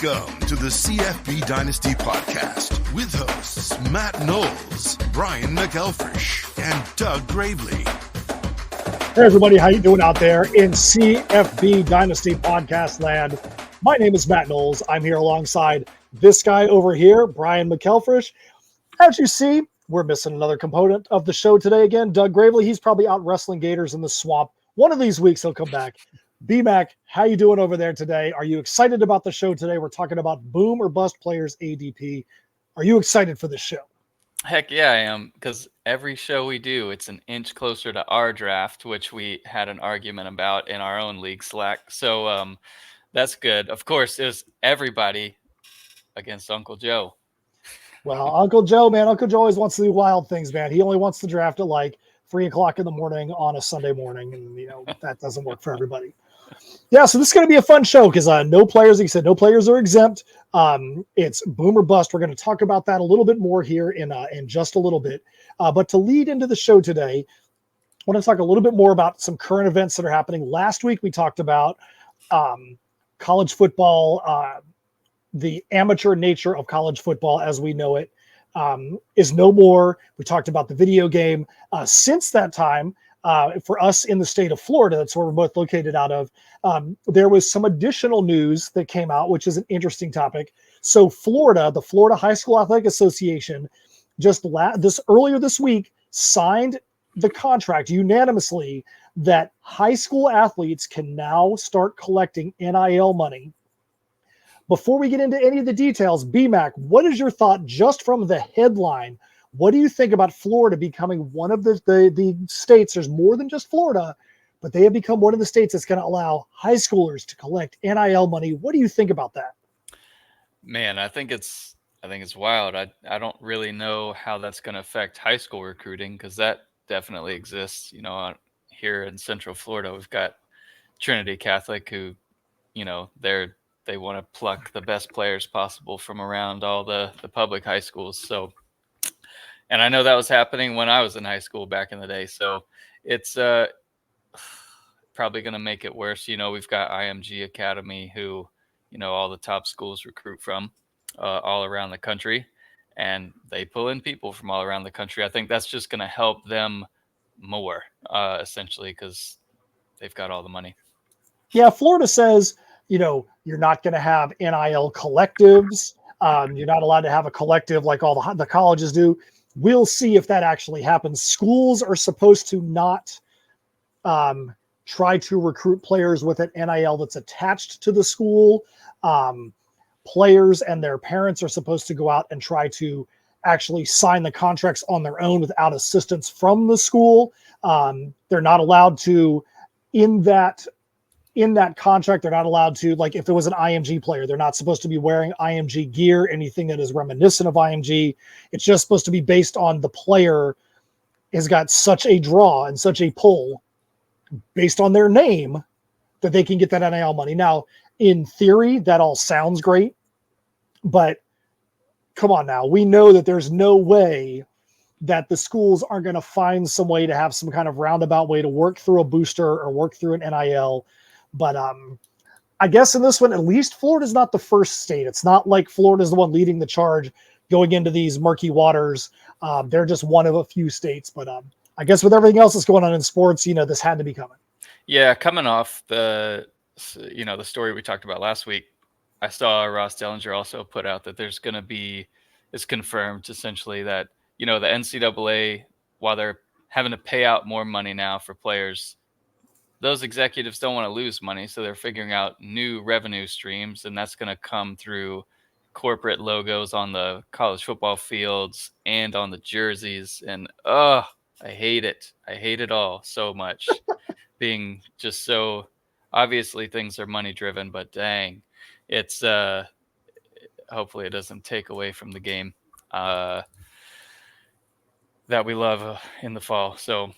Welcome to the CFB Dynasty Podcast with hosts Matt Knowles, Brian McElfresh, and Doug Gravely. Hey everybody, how you doing out there in CFB Dynasty Podcast land? My name is Matt Knowles. I'm here alongside this guy over here, Brian McElfresh. As you see, we're missing another component of the show today again. Doug Gravely, he's probably out wrestling gators in the swamp. One of these weeks he'll come back. B-Mac, how you doing over there today? Are you excited about the show today? We're talking about boom or bust players ADP. Are you excited for this show? Heck yeah, I am, because every show we do, it's an inch closer to our draft, which we had an argument about in our own league Slack. So that's good. Of course, there's everybody against Uncle Joe. Well, Uncle Joe, man, Uncle Joe always wants to do wild things, man. He only wants to draft at like 3 o'clock in the morning on a Sunday morning, and that doesn't work for everybody. Yeah, so this is going to be a fun show because no players, like you said, no players are exempt. It's boom or bust. We're going to talk about that a little bit more here in just a little bit. But to lead into the show today, I want to talk a little bit more about some current events that are happening. Last week, we talked about college football. The amateur nature of college football as we know it is no more. We talked about the video game. Since that time, for us in the state of Florida, that's where we're both located out of, there was some additional news that came out, which is an interesting topic. So Florida, the Florida High School Athletic Association, just earlier this week signed the contract unanimously that high school athletes can now start collecting NIL money. Before we get into any of the details, B-Mac, what is your thought just from the headline? What do you think about Florida becoming one of the states? There's more than just Florida, but they have become one of the states that's going to allow high schoolers to collect NIL money. What do you think about that? Man, I think it's wild. I don't really know how that's going to affect high school recruiting because that definitely exists. Here in Central Florida, we've got Trinity Catholic who, they want to pluck the best players possible from around all the public high schools. So, and I know that was happening when I was in high school back in the day. So it's probably going to make it worse. We've got IMG Academy who, all the top schools recruit from all around the country, and they pull in people from all around the country. I think that's just going to help them more, essentially, because they've got all the money. Yeah, Florida says, you're not going to have NIL collectives. You're not allowed to have a collective like all the colleges do. We'll see if that actually happens. Schools are supposed to not try to recruit players with an NIL that's attached to the school. Players and their parents are supposed to go out and try to actually sign the contracts on their own without assistance from the school. They're not allowed to, in that contract, they're not allowed to, like if it was an IMG player, they're not supposed to be wearing IMG gear, anything that is reminiscent of IMG. It's just supposed to be based on the player has got such a draw and such a pull based on their name that they can get that NIL money. Now, in theory, that all sounds great, but come on now. We know that there's no way that the schools aren't going to find some way to have some kind of roundabout way to work through a booster or work through an NIL. But I guess in this one, at least Florida's not the first state. It's not like Florida's the one leading the charge going into these murky waters. They're just one of a few states. But I guess with everything else that's going on in sports, this had to be coming. Yeah, coming off the story we talked about last week, I saw Ross Dellinger also put out that there's going to be, it's confirmed essentially that, the NCAA, while they're having to pay out more money now for players, those executives don't want to lose money, so they're figuring out new revenue streams, and that's going to come through corporate logos on the college football fields and on the jerseys. And I hate it. I hate it all so much. Being just so obviously things are money driven, but dang, it's hopefully it doesn't take away from the game that we love in the fall. So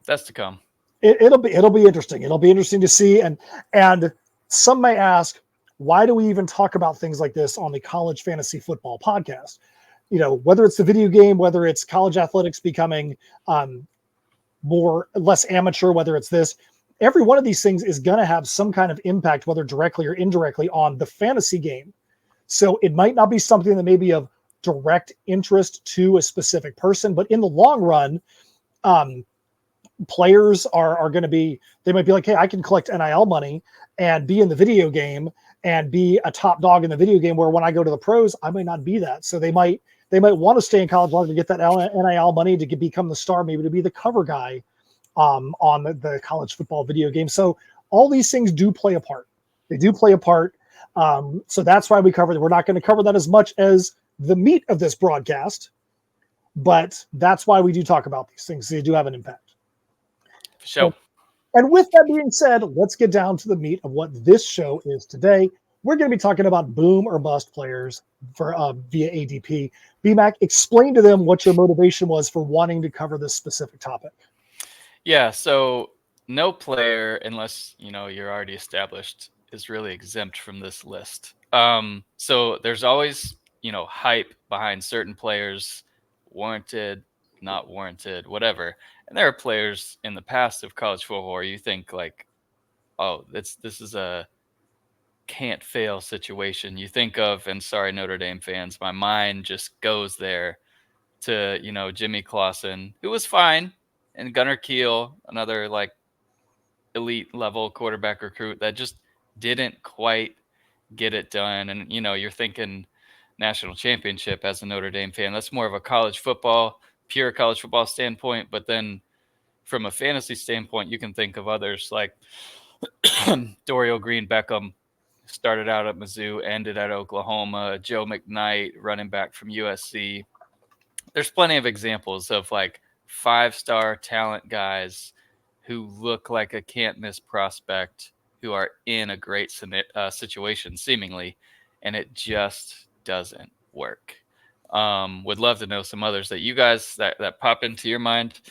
that's to come. It'll be interesting. It'll be interesting to see. And some may ask, why do we even talk about things like this on the College Fantasy Football Podcast? Whether it's the video game, whether it's college athletics becoming less amateur, whether it's this, every one of these things is going to have some kind of impact, whether directly or indirectly, on the fantasy game. So it might not be something that may be of direct interest to a specific person, but in the long run, players are going to be, they might be like, hey, I can collect NIL money and be in the video game and be a top dog in the video game, where when I go to the pros, I might not be that. So they might want to stay in college longer to get that NIL money to become the star, maybe to be the cover guy on the college football video game. So all these things do play a part. They do play a part. So that's why we cover that. We're not going to cover that as much as the meat of this broadcast, but that's why we do talk about these things. They do have an impact. For sure. And with that being said, let's get down to the meat of what this show is today. We're going to be talking about boom or bust players for via ADP. BMAC, explain to them what your motivation was for wanting to cover this specific topic. Yeah, so no player, unless you're already established, is really exempt from this list. So there's always hype behind certain players, warranted, not warranted, whatever. And there are players in the past of college football where you think like, oh, this is a can't fail situation. You think of, and sorry, Notre Dame fans, my mind just goes there to, Jimmy Clausen, who was fine, and Gunnar Kiel, another like elite level quarterback recruit that just didn't quite get it done. And, you're thinking national championship as a Notre Dame fan. That's more of a pure college football standpoint. But then from a fantasy standpoint, you can think of others like Dorial Green Beckham, started out at Mizzou, ended at Oklahoma, Joe McKnight, running back from USC. There's plenty of examples of like 5-star talent guys who look like a can't miss prospect, who are in a great situation seemingly, and it just doesn't work. Would love to know some others that you guys that pop into your mind.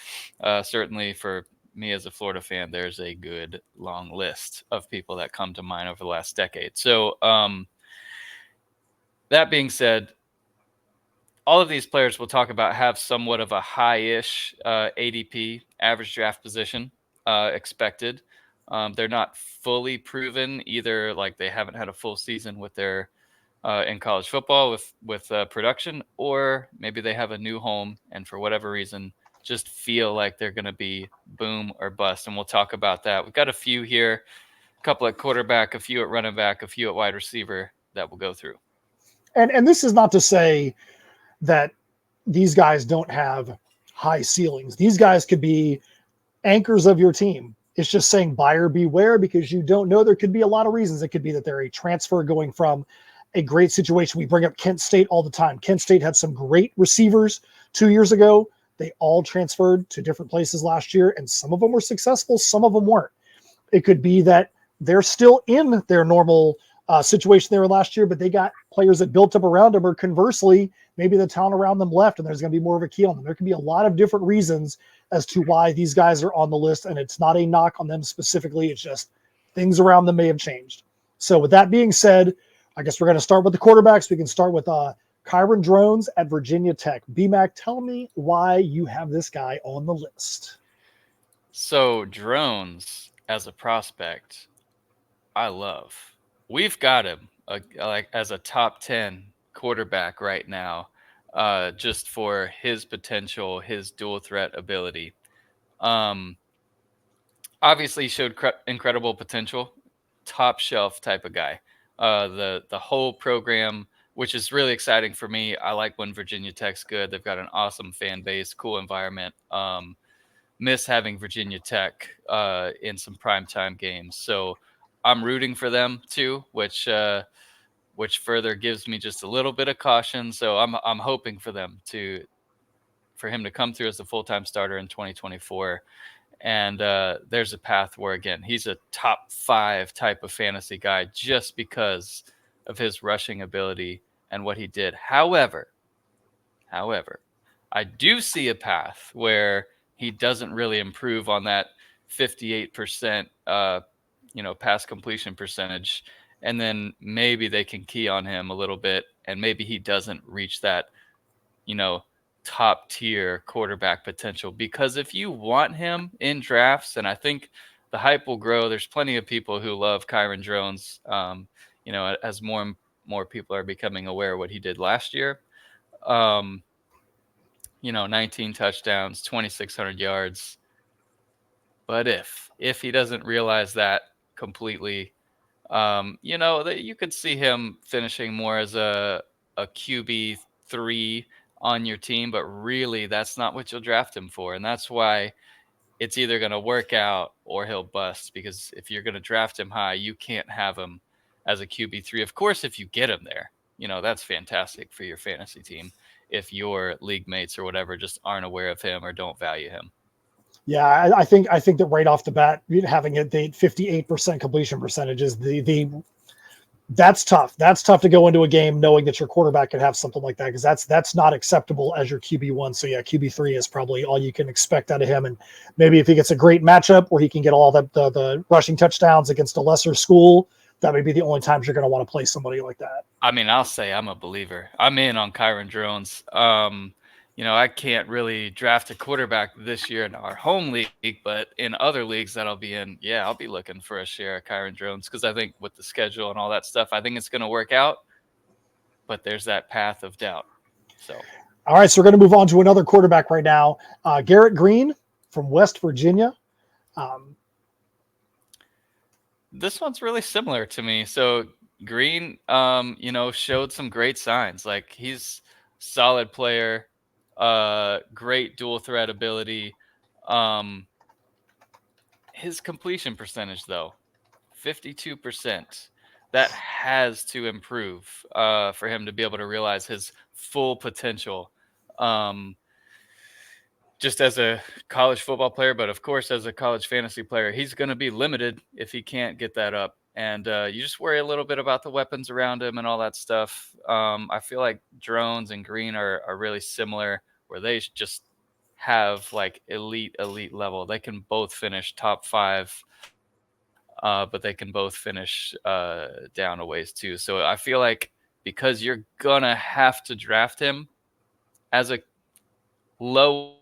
Certainly for me as a Florida fan, there's a good long list of people that come to mind over the last decade. So that being said, all of these players we'll talk about have somewhat of a high-ish ADP, average draft position, expected. They're not fully proven either, like they haven't had a full season with their in college football with production, or maybe they have a new home and for whatever reason just feel like they're going to be boom or bust. And we'll talk about that. We've got a few here, a couple at quarterback, a few at running back, a few at wide receiver that we'll go through. And this is not to say that these guys don't have high ceilings. These guys could be anchors of your team. It's just saying buyer beware, because you don't know. There could be a lot of reasons. It could be that they're a transfer going from a great situation. We bring up Kent State all the time. Kent State had some great receivers 2 years ago. They all transferred to different places last year, and some of them were successful, some of them weren't. It could be that they're still in their normal situation they were last year, but they got players that built up around them, or conversely, maybe the talent around them left and there's going to be more of a key on them. There can be a lot of different reasons as to why these guys are on the list, and it's not a knock on them specifically. It's just things around them may have changed. So with that being said, I guess we're going to start with the quarterbacks. We can start with Kyron Drones at Virginia Tech. BMAC, tell me why you have this guy on the list. So Drones as a prospect, I love. We've got him like as a top 10 quarterback right now, just for his potential, his dual threat ability. Obviously showed incredible potential, top shelf type of guy. The whole program, which is really exciting for me. I like when Virginia Tech's good. They've got an awesome fan base, cool environment. Miss having Virginia Tech in some primetime games. So I'm rooting for them too, which further gives me just a little bit of caution. So I'm hoping for him to come through as a full-time starter in 2024. And there's a path where, again, he's a top 5 type of fantasy guy just because of his rushing ability and what he did. However, I do see a path where he doesn't really improve on that 58% pass completion percentage, and then maybe they can key on him a little bit, and maybe he doesn't reach that top tier quarterback potential. Because if you want him in drafts, and I think the hype will grow. There's plenty of people who love Kyron Drones. As more and more people are becoming aware of what he did last year. 19 touchdowns, 2,600 yards. But if he doesn't realize that completely, that you could see him finishing more as a QB3 on your team, but really that's not what you'll draft him for. And that's why it's either going to work out or he'll bust, because if you're going to draft him high, you can't have him as a QB3. Of course, if you get him there, that's fantastic for your fantasy team. If your league mates or whatever just aren't aware of him or don't value him. Yeah, I think that right off the bat, having it the 58% completion percentage is that's tough. That's tough to go into a game knowing that your quarterback could have something like that, because that's not acceptable as your QB1. So yeah, QB3 is probably all you can expect out of him. And maybe if he gets a great matchup where he can get all the rushing touchdowns against a lesser school, that may be the only times you're going to want to play somebody like that. I mean, I'll say I'm a believer. I'm in on Kyron Drones. I can't really draft a quarterback this year in our home league, but in other leagues that I'll be in, yeah, I'll be looking for a share of Kyron Drones, because I think with the schedule and all that stuff, I think it's going to work out, but there's that path of doubt. So, all right, so we're going to move on to another quarterback right now, Garrett Green from West Virginia. This one's really similar to me. So Green, showed some great signs. Like, he's a solid player. Great dual threat ability. His completion percentage, though, 52%. That has to improve for him to be able to realize his full potential. Just as a college football player, but of course as a college fantasy player, he's going to be limited if he can't get that up. And you just worry a little bit about the weapons around him and all that stuff. I feel like Drones and Green are really similar, where they just have like elite level. They can both finish top 5, but they can both finish down a ways too. So I feel like because you're going to have to draft him as a low,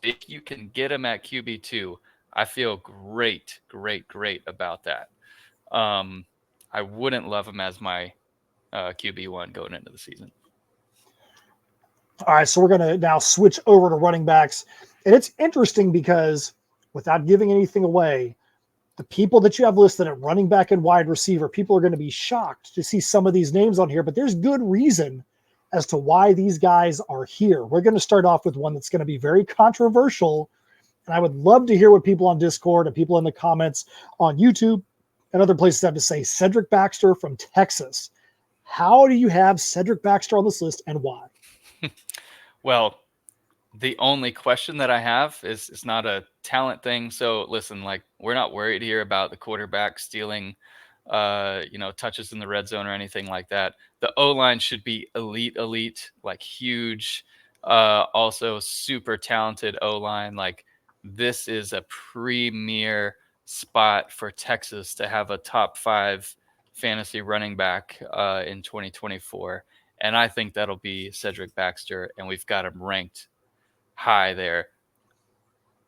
if you can get him at QB2, I feel great about that. I wouldn't love him as my QB1 going into the season. All right, so we're going to now switch over to running backs. And it's interesting because, without giving anything away, the people that you have listed at running back and wide receiver, people are going to be shocked to see some of these names on here, but there's good reason as to why these guys are here. We're going to start off with one that's going to be very controversial, and I would love to hear what people on Discord and people in the comments on YouTube and other places have to say. Cedric Baxter from Texas. How do you have Cedric Baxter on this list, and why? Well, the only question that I have is it's not a talent thing. So listen, like, we're not worried here about the quarterback stealing touches in the red zone or anything like that. The O-line should be elite, like huge, also super talented O-line. Like, this is a premier spot for Texas to have a top 5 fantasy running back in 2024. And I think that'll be Cedric Baxter, and we've got him ranked high there.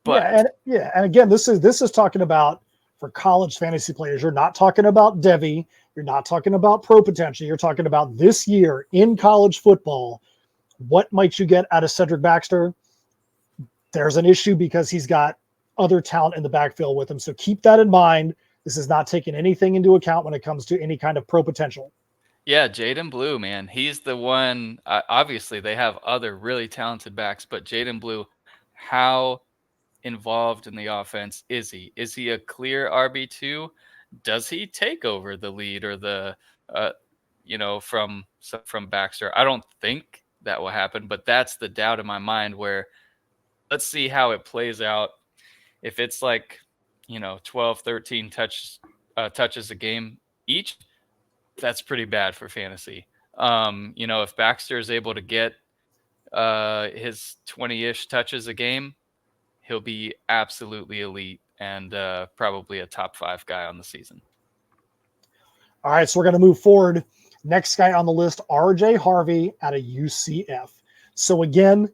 But and again, this is talking about for college fantasy players. You're not talking about Devy. You're not talking about pro potential. You're talking about this year in college football. What might you get out of Cedric Baxter? There's an issue because he's got other talent in the backfield with him. So keep that in mind. This is not taking anything into account when it comes to any kind of pro potential. Yeah, Jaden Blue, man. He's the one. Obviously, they have other really talented backs, but Jaden Blue, how involved in the offense is he? Is he a clear RB2? Does he take over the lead or the, from Baxter? I don't think that will happen, but that's the doubt in my mind, where let's see how it plays out. If it's like, 12, 13 touches a game each, that's pretty bad for fantasy. If Baxter is able to get his 20-ish touches a game, he'll be absolutely elite and probably a top 5 guy on the season. All right, so we're going to move forward. Next guy on the list, RJ Harvey out of UCF. So again,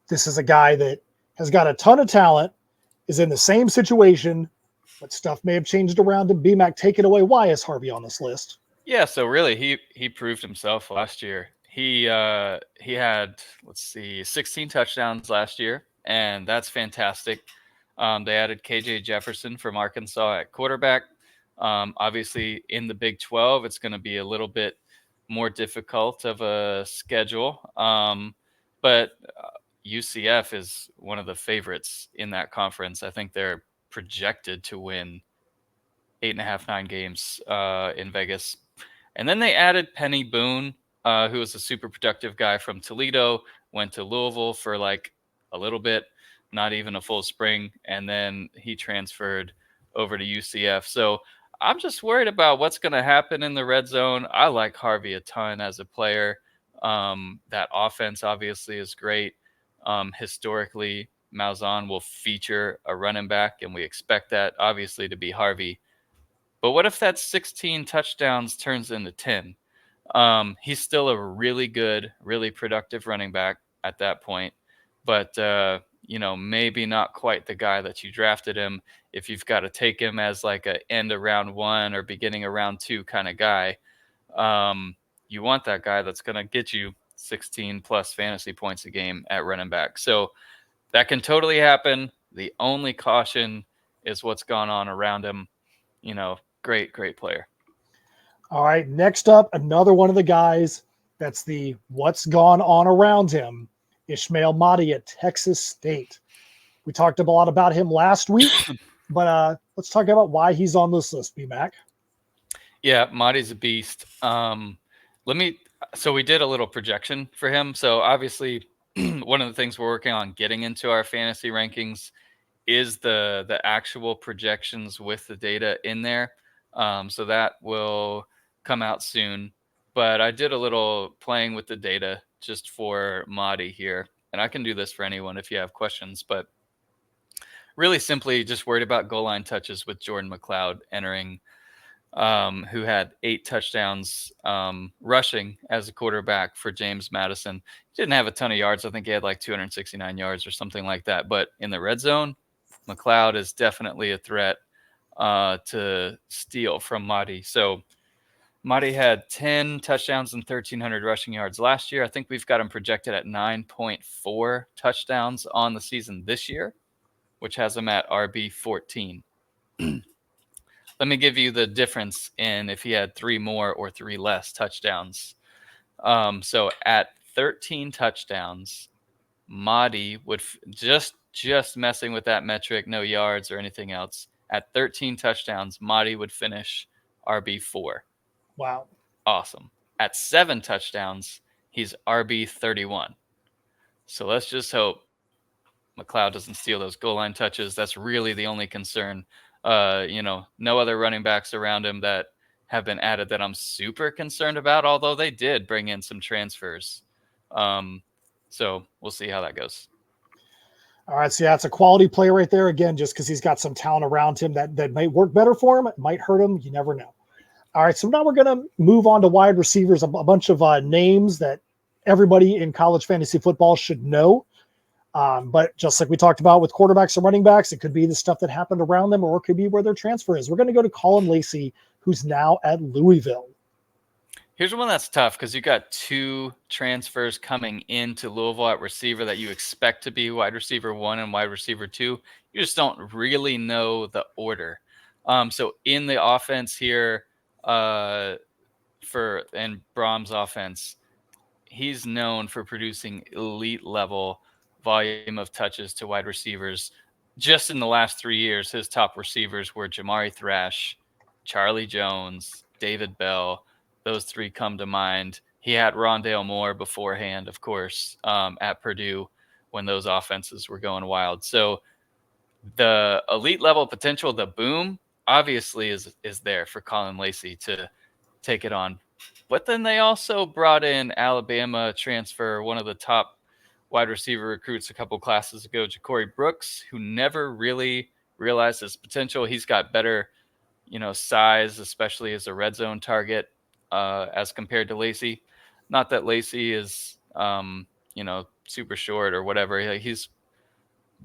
this is a guy that has got a ton of talent, is in the same situation, but stuff may have changed around him. BMAC, take it away. Why is Harvey on this list? Yeah, so really he proved himself last year. He had, let's see, 16 touchdowns last year, and that's fantastic. They added KJ Jefferson from Arkansas at quarterback. Obviously, in the Big 12, it's going to be a little bit more difficult of a schedule. But UCF is one of the favorites in that conference. I think they're projected to win 8.5, 9 games in Vegas. And then they added Penny Boone, who was a super productive guy from Toledo, went to Louisville for like a little bit, not even a full spring, and then he transferred over to UCF. So I'm just worried about what's going to happen in the red zone. I like Harvey a ton as a player. That offense obviously is great. Historically, Malzahn will feature a running back, and we expect that obviously to be Harvey. But what if that 16 touchdowns turns into 10? He's still a really good, really productive running back at that point. But, maybe not quite the guy that you drafted him. If you've got to take him as like a end of round 1 or beginning of round 2 kind of guy, you want that guy that's going to get you 16 plus fantasy points a game at running back. So that can totally happen. The only caution is what's gone on around him. Great player. All right, next up, another one of the guys that's the what's gone on around him, Ishmael Mahdi at Texas State. We talked a lot about him last week, but let's talk about why he's on this list, B-Mac. Yeah, Mahdi's a beast. So we did a little projection for him. So obviously, one of the things we're working on getting into our fantasy rankings is the actual projections with the data in there. So that will come out soon. But I did a little playing with the data just for Mahdi here. And I can do this for anyone if you have questions. But really simply just worried about goal line touches with Jordan McLeod entering, who had 8 touchdowns rushing as a quarterback for James Madison. He didn't have a ton of yards. I think he had like 269 yards or something like that. But in the red zone, McLeod is definitely a threat to steal from Mahdi. So Mahdi had 10 touchdowns and 1,300 rushing yards last year. I think we've got him projected at 9.4 touchdowns on the season this year, which has him at RB 14. Let me give you the difference in if he had 3 more or 3 less touchdowns. So at 13 touchdowns, Mahdi would just messing with that metric, no yards or anything else. At 13 touchdowns, Mahdi would finish RB4. Wow. Awesome. At 7 touchdowns, he's RB 31. So let's just hope McLeod doesn't steal those goal line touches. That's really the only concern. No other running backs around him that have been added that I'm super concerned about, although they did bring in some transfers. So we'll see how that goes. All right, so yeah, it's a quality player right there. Again, just because he's got some talent around him that might work better for him, it might hurt him. You never know. All right, so now we're going to move on to wide receivers, a bunch of names that everybody in college fantasy football should know. But just like we talked about with quarterbacks and running backs, it could be the stuff that happened around them, or it could be where their transfer is. We're going to go to Colin Lacey, who's now at Louisville. Here's one that's tough because you got 2 transfers coming into Louisville at receiver that you expect to be wide receiver 1 and wide receiver 2. You just don't really know the order. So in the offense here, and Brahms' offense, he's known for producing elite level volume of touches to wide receivers. Just in the last 3 years, his top receivers were Jamari Thrash, Charlie Jones, David Bell. Those 3 come to mind. He had Rondale Moore beforehand, of course, at Purdue when those offenses were going wild. So the elite level potential, the boom, obviously is there for Colin Lacey to take it on. But then they also brought in Alabama transfer, one of the top wide receiver recruits a couple classes ago, Ja'Cory Brooks, who never really realized his potential. He's got better, size, especially as a red zone target, as compared to Lacey. Not that Lacey is, super short or whatever. He's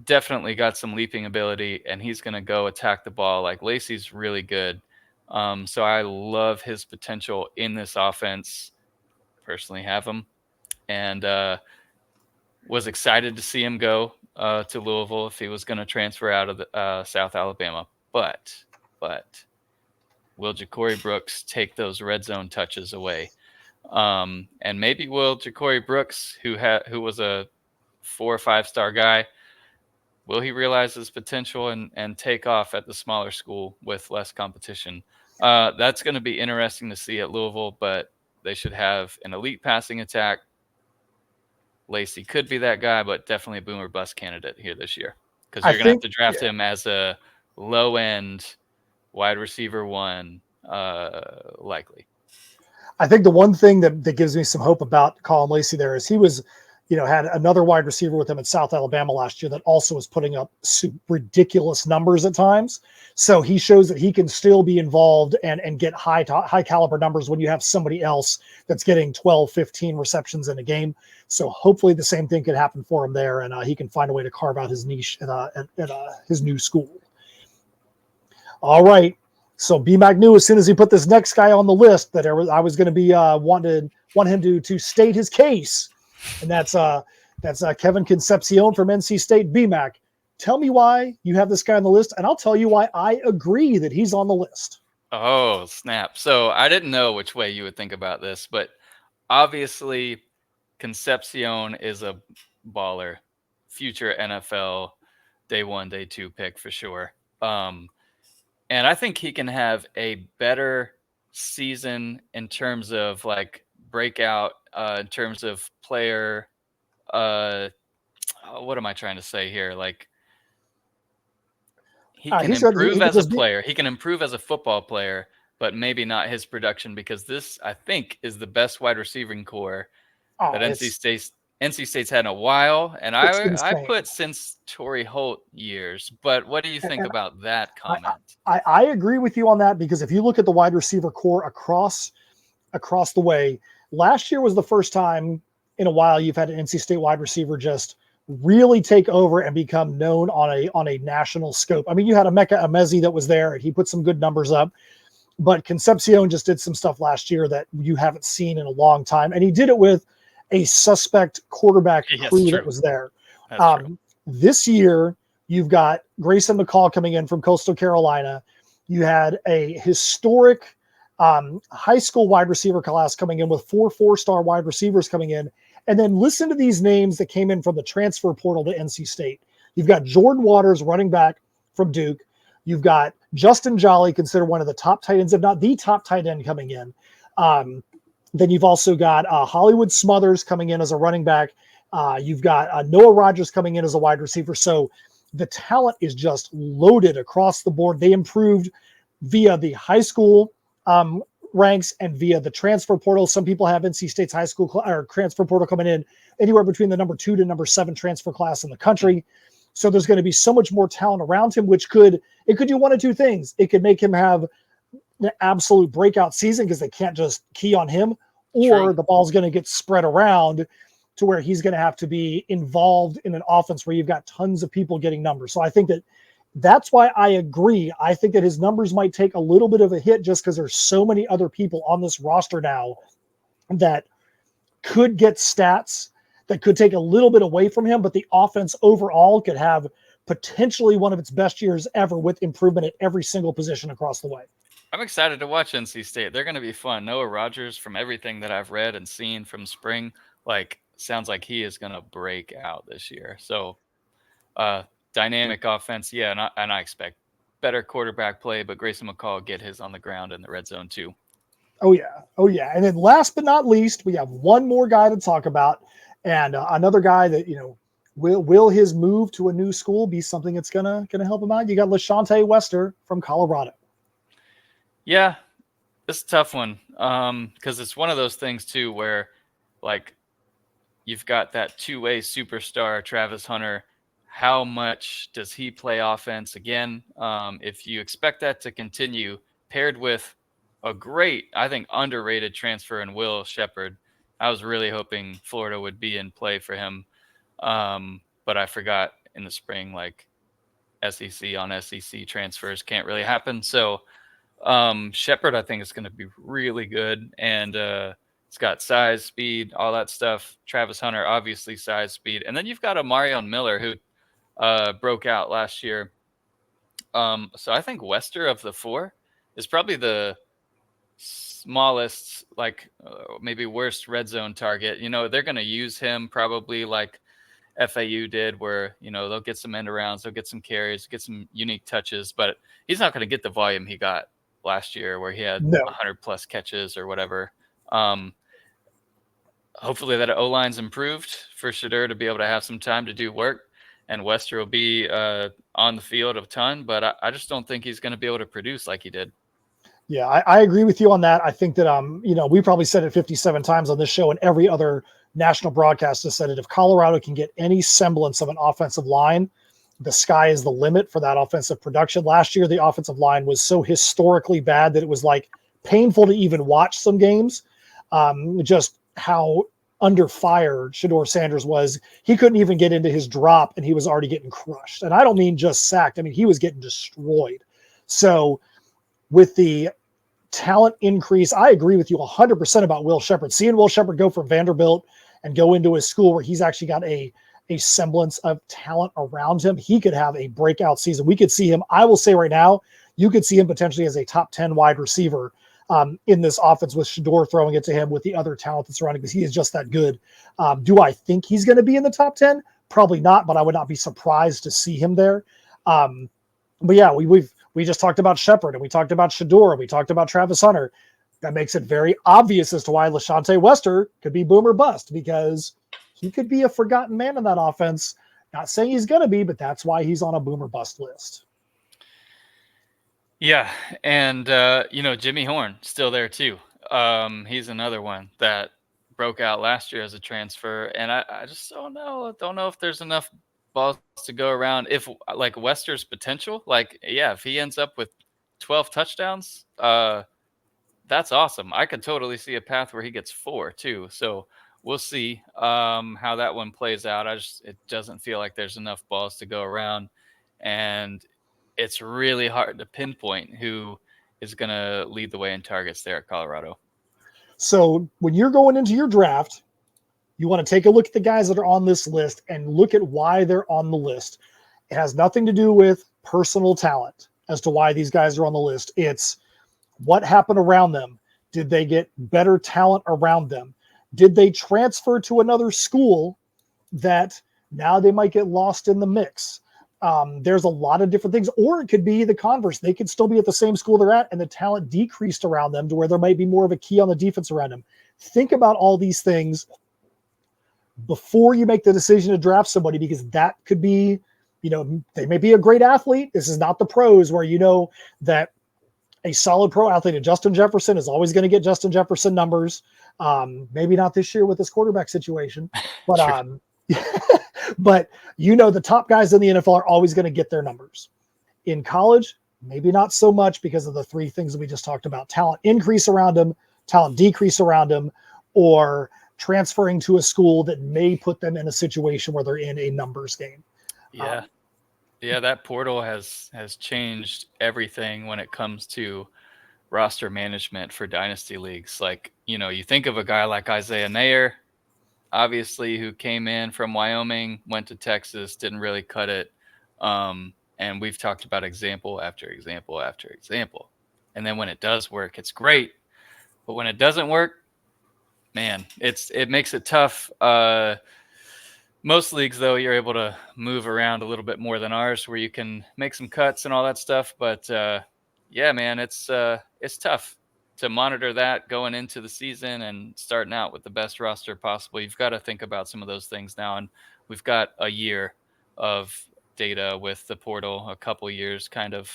definitely got some leaping ability, and he's going to go attack the ball. Like, Lacey's really good. So I love his potential in this offense. Personally have him, and was excited to see him go to Louisville if he was going to transfer out of the, South Alabama. But will Ja'Cory Brooks take those red zone touches away? And maybe will Ja'Cory Brooks, who was a 4 or 5 star guy, will he realize his potential and take off at the smaller school with less competition? That's going to be interesting to see at Louisville, but they should have an elite passing attack. Lacey could be that guy, but definitely a boomer bust candidate here this year, because you're going to have to draft him as a low end wide receiver 1, likely. I think the one thing that gives me some hope about Colin Lacey there is he was, had another wide receiver with him at South Alabama last year that also was putting up ridiculous numbers at times. So he shows that he can still be involved and get high caliber numbers when you have somebody else that's getting 12, 15 receptions in a game. So hopefully the same thing could happen for him there, and he can find a way to carve out his niche at his new school. All right. So BMAC knew as soon as he put this next guy on the list that I was going to be want him to state his case, and that's Kevin Concepcion from NC State. BMAC, tell me why you have this guy on the list, and I'll tell you why I agree that he's on the list. Oh, snap. So I didn't know which way you would think about this, but obviously Concepcion is a baller, future NFL day 1, day 2 pick for sure. And I think he can have a better season in terms of like breakout, in terms of player. What am I trying to say here? Like, he can improve as a player. He can improve as a football player, but maybe not his production, because this, I think, is the best wide receiving core that NC State's had in a while, and I put since Torrey Holt years. But what do you think about that comment? I agree with you on that, because if you look at the wide receiver core across the way, last year was the first time in a while you've had an NC State wide receiver just really take over and become known on a national scope. I mean, you had Emeka Emezi that was there, and he put some good numbers up, but Concepcion just did some stuff last year that you haven't seen in a long time, and he did it with a suspect quarterback crew that was there. This year, you've got Grayson McCall coming in from Coastal Carolina. You had a historic high school wide receiver class coming in with 4 4-star wide receivers coming in. And then listen to these names that came in from the transfer portal to NC State. You've got Jordan Waters, running back from Duke. You've got Justin Jolly, considered one of the top tight ends, if not the top tight end, coming in. Then you've also got Hollywood Smothers coming in as a running back. You've got Noah Rogers coming in as a wide receiver. So the talent is just loaded across the board. They improved via the high school ranks and via the transfer portal. Some people have NC State's high school or transfer portal coming in anywhere between the number 2 to number 7 transfer class in the country. So there's going to be so much more talent around him, which could do one of two things. It could make him have an absolute breakout season because they can't just key on him, or the ball's going to get spread around to where he's going to have to be involved in an offense where you've got tons of people getting numbers. So I think that's why I agree. I think that his numbers might take a little bit of a hit just because there's so many other people on this roster now that could get stats that could take a little bit away from him, but the offense overall could have potentially one of its best years ever with improvement at every single position across the way. I'm excited to watch NC State. They're going to be fun. Noah Rogers, from everything that I've read and seen from spring, sounds like he is going to break out this year. So dynamic offense. Yeah. And I expect better quarterback play, but Grayson McCall will get his on the ground in the red zone too. Oh yeah. And then last but not least, we have one more guy to talk about, and another guy that, will his move to a new school be something that's going to help him out? You got LaShonte Wester from Colorado. Yeah, it's a tough one because it's one of those things too where, you've got that two-way superstar, Travis Hunter. How much does he play offense? Again, if you expect that to continue, paired with a great, I think, underrated transfer in Will Shepherd. I was really hoping Florida would be in play for him, but I forgot in the spring, like SEC on SEC transfers can't really happen. So Shepard, I think, is going to be really good, and it's got size, speed, all that stuff. Travis Hunter, obviously size, speed, and then you've got a Marion Miller who broke out last year. So I think Wester of the four is probably the smallest, like maybe worst red zone target. They're going to use him probably like FAU did, where they'll get some end arounds, they'll get some carries, get some unique touches, but he's not going to get the volume he got last year where he had 100 plus catches or whatever. Hopefully that O-line's improved for Shedeur to be able to have some time to do work, and Wester will be on the field a ton, but I just don't think he's going to be able to produce like he did. Yeah, I agree with you on that. I think that, we probably said it 57 times on this show, and every other national broadcast has said it. If Colorado can get any semblance of an offensive line, the sky is the limit for that offensive production. Last year, the offensive line was so historically bad that it was like painful to even watch some games. Just how under fire Shedeur Sanders was. He couldn't even get into his drop, and he was already getting crushed. And I don't mean just sacked. I mean, he was getting destroyed. So with the talent increase, I agree with you 100% about Will Shepard. Seeing Will Shepard go from Vanderbilt and go into a school where he's actually got a semblance of talent around him, he could have a breakout season. We could see him, I will say right now, you could see him potentially as a top 10 wide receiver in this offense with Shedeur throwing it to him with the other talent that's surrounding, because he is just that good. Do I think he's going to be in the top 10? Probably not, but I would not be surprised to see him there. But yeah, we just talked about Shepard, and we talked about Shedeur, and we talked about Travis Hunter. That makes it very obvious as to why LaShawnte Wester could be boom or bust, because he could be a forgotten man in that offense. Not saying he's going to be, but that's why he's on a boom or bust list. Yeah, and Jimmy Horn still there too. He's another one that broke out last year as a transfer, and I just don't know if there's enough balls to go around. If like Wester's potential, if he ends up with 12 touchdowns, that's awesome. I could totally see a path where he gets 4 too. So we'll see how that one plays out. It doesn't feel like there's enough balls to go around, and it's really hard to pinpoint who is going to lead the way in targets there at Colorado. So when you're going into your draft, you want to take a look at the guys that are on this list and look at why they're on the list. It has nothing to do with personal talent as to why these guys are on the list. It's what happened around them. Did they get better talent around them? Did they transfer to another school that now they might get lost in the mix? There's a lot of different things, or it could be the converse. They could still be at the same school they're at, and the talent decreased around them to where there might be more of a key on the defense around them. Think about all these things before you make the decision to draft somebody, because that could be, they may be a great athlete. This is not the pros where that a solid pro athlete, Justin Jefferson, is always going to get Justin Jefferson numbers. Maybe not this year with this quarterback situation, but but the top guys in the NFL are always going to get their numbers. In college, maybe not so much, because of the three things that we just talked about: talent increase around them, talent decrease around them, or transferring to a school that may put them in a situation where they're in a numbers game. Yeah. That portal has changed everything when it comes to roster management for dynasty leagues. You think of a guy like Isaiah Nair, obviously, who came in from Wyoming, went to Texas, didn't really cut it. And we've talked about example after example after example. And then when it does work, it's great. But when it doesn't work, man, it makes it tough. Most leagues, though, you're able to move around a little bit more than ours, where you can make some cuts and all that stuff. But man, it's tough to monitor that going into the season and starting out with the best roster possible. You've got to think about some of those things now, and we've got a year of data with the portal, a couple years kind of.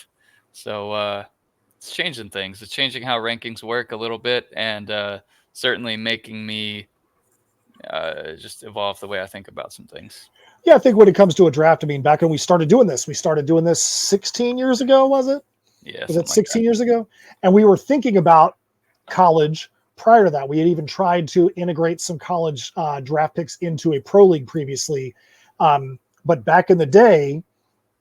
So it's changing things. It's changing how rankings work a little bit, and certainly making me just evolve the way I think about some things. Yeah, I think when it comes to a draft, back when we started doing this 16 years ago, was it? Yeah. Was it 16 years ago? And we were thinking about college prior to that. We had even tried to integrate some college draft picks into a pro league previously. But back in the day,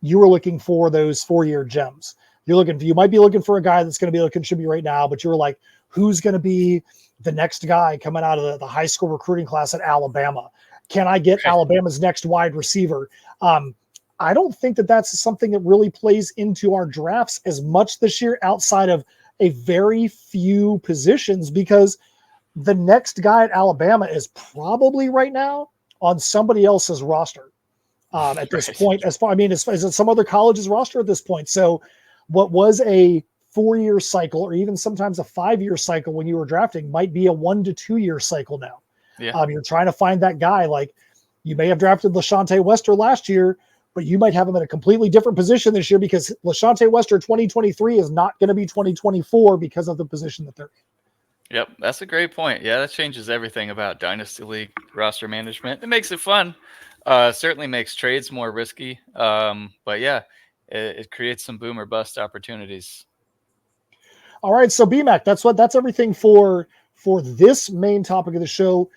you were looking for those 4-year gems. You might be looking for a guy that's going to be able to contribute right now, but you were like, who's going to be the next guy coming out of the high school recruiting class at Alabama? Can I get Alabama's next wide receiver? I don't think that that's something that really plays into our drafts as much this year outside of a very few positions, because the next guy at Alabama is probably right now on somebody else's roster at this point. As some other college's roster at this point. So what was a 4-year cycle, or even sometimes a 5-year cycle when you were drafting, might be a 1 to 2 year cycle now. Yeah. You're trying to find that guy. Like, you may have drafted LaShawnte Wester last year, but you might have him in a completely different position this year, because LaShawnte Wester 2023 is not going to be 2024 because of the position that they're in. Yep, that's a great point. Yeah, that changes everything about Dynasty League roster management. It makes it fun. Certainly makes trades more risky. But yeah, it creates some boom or bust opportunities. All right, so BMAC, that's everything for this main topic of the show.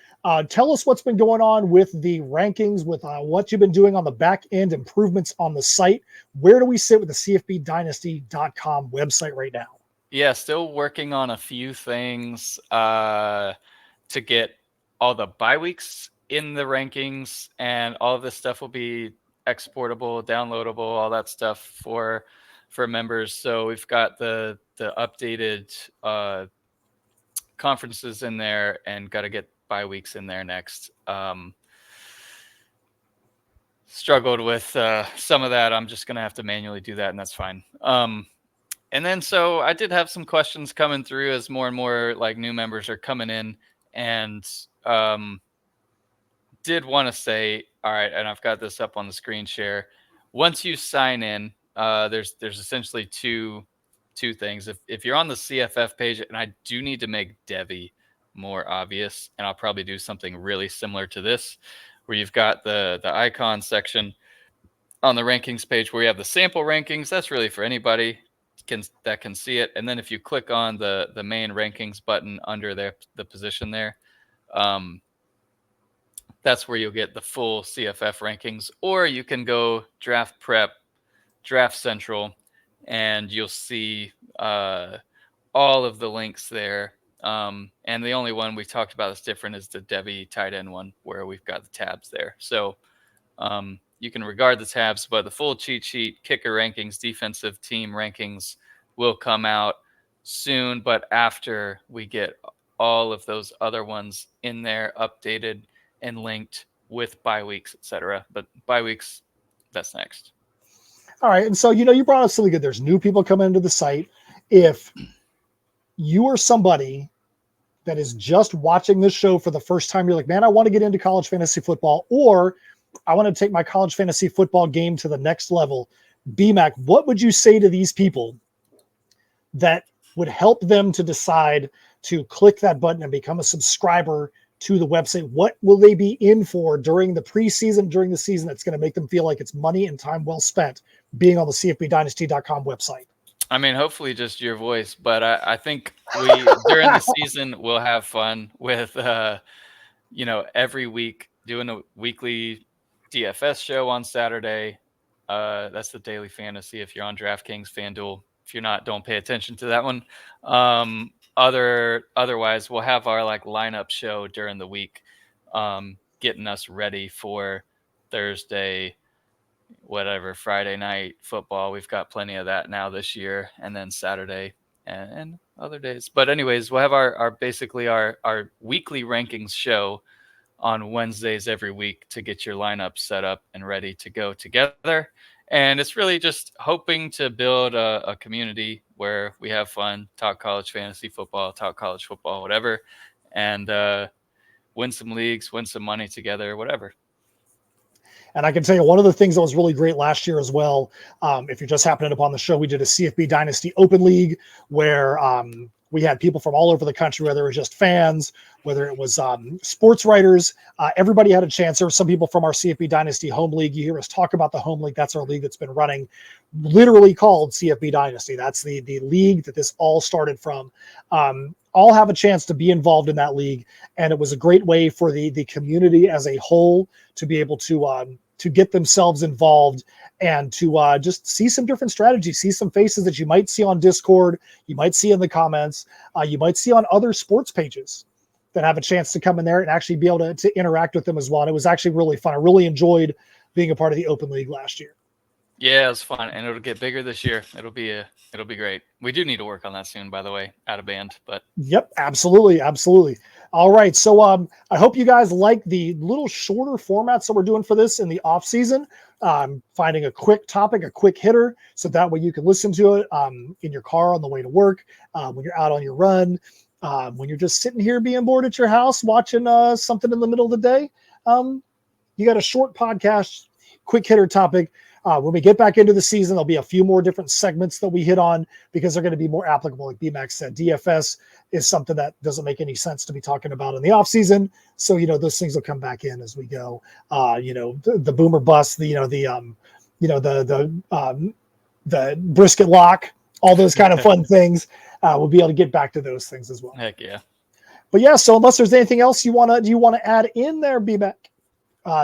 Tell us what's been going on with the rankings, with what you've been doing on the back end, improvements on the site. Where do we sit with the CFBDynasty.com website right now? Yeah, still working on a few things to get all the bye weeks in the rankings, and all of this stuff will be exportable, downloadable, all that stuff for members. So we've got the updated conferences in there, and got to get bye weeks in there next. Struggled with some of that. I'm just going to have to manually do that, and that's fine. And then, so I did have some questions coming through as more and more like new members are coming in, and did want to say, all right, and I've got this up on the screen share. Once you sign in, there's essentially two things. If you're on the CFF page, and I do need to make Devi more obvious, and I'll probably do something really similar to this, where you've got the icon section on the rankings page where you have the sample rankings. That's really for anybody that can see it. And then if you click on the main rankings button under the position there, that's where you'll get the full CFF rankings. Or you can go Draft Prep, Draft Central, and you'll see all of the links there. And the only one we talked about that's different is the Devi tight end one, where we've got the tabs there. So you can regard the tabs, but the full cheat sheet, kicker rankings, defensive team rankings will come out soon, but after we get all of those other ones in there, updated and linked with bye weeks, etc. But bye weeks, that's next. All right. And so, you brought up something good. There's new people coming into the site. If you are somebody that is just watching this show for the first time, you're like, man, I want to get into college fantasy football, or I want to take my college fantasy football game to the next level. BMAC, what would you say to these people that would help them to decide to click that button and become a subscriber to the website? What will they be in for during the preseason, during the season, that's going to make them feel like it's money and time well spent being on the CFBDynasty.com website? I mean, hopefully just your voice, but I think during the season, we'll have fun with, every week doing a weekly DFS show on Saturday. That's the Daily Fantasy. If you're on DraftKings, FanDuel, if you're not, don't pay attention to that one. Otherwise, we'll have our lineup show during the week, getting us ready for Thursday, Friday night football. We've got plenty of that now this year, and then Saturday and other days. But anyways, we'll have our weekly rankings show on Wednesdays every week to get your lineup set up and ready to go together. And it's really just hoping to build a community where we have fun, talk college fantasy football, talk college football, whatever, and win some leagues, win some money together, whatever. And I can tell you one of the things that was really great last year as well, if you're just happening upon the show, we did a CFB Dynasty Open League where we had people from all over the country, whether it was just fans, whether it was sports writers. Everybody had a chance. There were some people from our CFB Dynasty Home League. You hear us talk about the Home League. That's our league that's been running, literally called CFB Dynasty. That's the league that this all started from. all have a chance to be involved in that league. And it was a great way for the community as a whole to be able to get themselves involved and to just see some different strategies, see some faces that you might see on Discord, you might see in the comments, you might see on other sports pages that have a chance to come in there and actually be able to interact with them as well. And it was actually really fun. I really enjoyed being a part of the Open League last year. Yeah, it was fun, and it'll get bigger this year. It'll be great. We do need to work on that soon, by the way, out of band. But yep, absolutely. All right, so I hope you guys like the little shorter formats that we're doing for this in the off season. Finding a quick topic, a quick hitter, so that way you can listen to it in your car on the way to work, when you're out on your run, when you're just sitting here being bored at your house watching something in the middle of the day. You got a short podcast, quick hitter topic. When we get back into the season, there'll be a few more different segments that we hit on because they're going to be more applicable. Like B-Max said, DFS is something that doesn't make any sense to be talking about in the off season. So, those things will come back in as we go. The boomer bust, the brisket lock, all those kind of fun things. We'll be able to get back to those things as well. Heck yeah. But yeah, so unless there's anything else you want to add in there, B-Mac,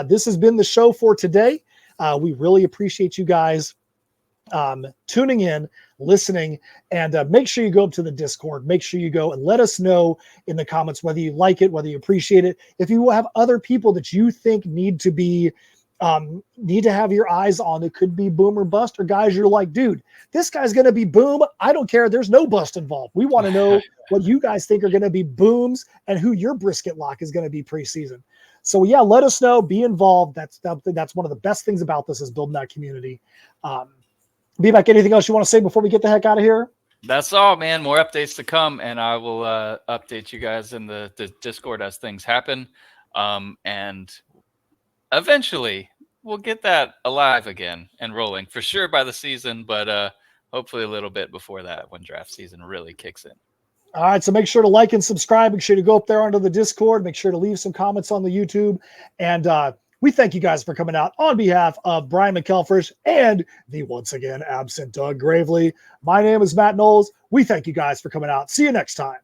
this has been the show for today. We really appreciate you guys tuning in, listening, and make sure you go up to the Discord. Make sure you go and let us know in the comments whether you like it, whether you appreciate it. If you have other people that you think need to have your eyes on, it could be boom or bust, or guys you're like, dude, this guy's going to be boom. I don't care. There's no bust involved. We want to know what you guys think are going to be booms and who your brisket lock is going to be preseason. So yeah, let us know, be involved. That's one of the best things about this is building that community. B-Mac, anything else you want to say before we get the heck out of here? That's all, man. More updates to come, and I will update you guys in the Discord as things happen. And eventually we'll get that alive again and rolling for sure by the season, but hopefully a little bit before that when draft season really kicks in. All right, so make sure to like and subscribe. Make sure to go up there onto the Discord. Make sure to leave some comments on the YouTube. And we thank you guys for coming out on behalf of Brian McElfresh and the once again absent Doug Gravely. My name is Matt Knowles. We thank you guys for coming out. See you next time.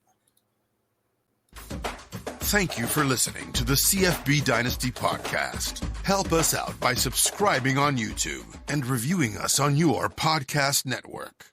Thank you for listening to the CFB Dynasty Podcast. Help us out by subscribing on YouTube and reviewing us on your podcast network.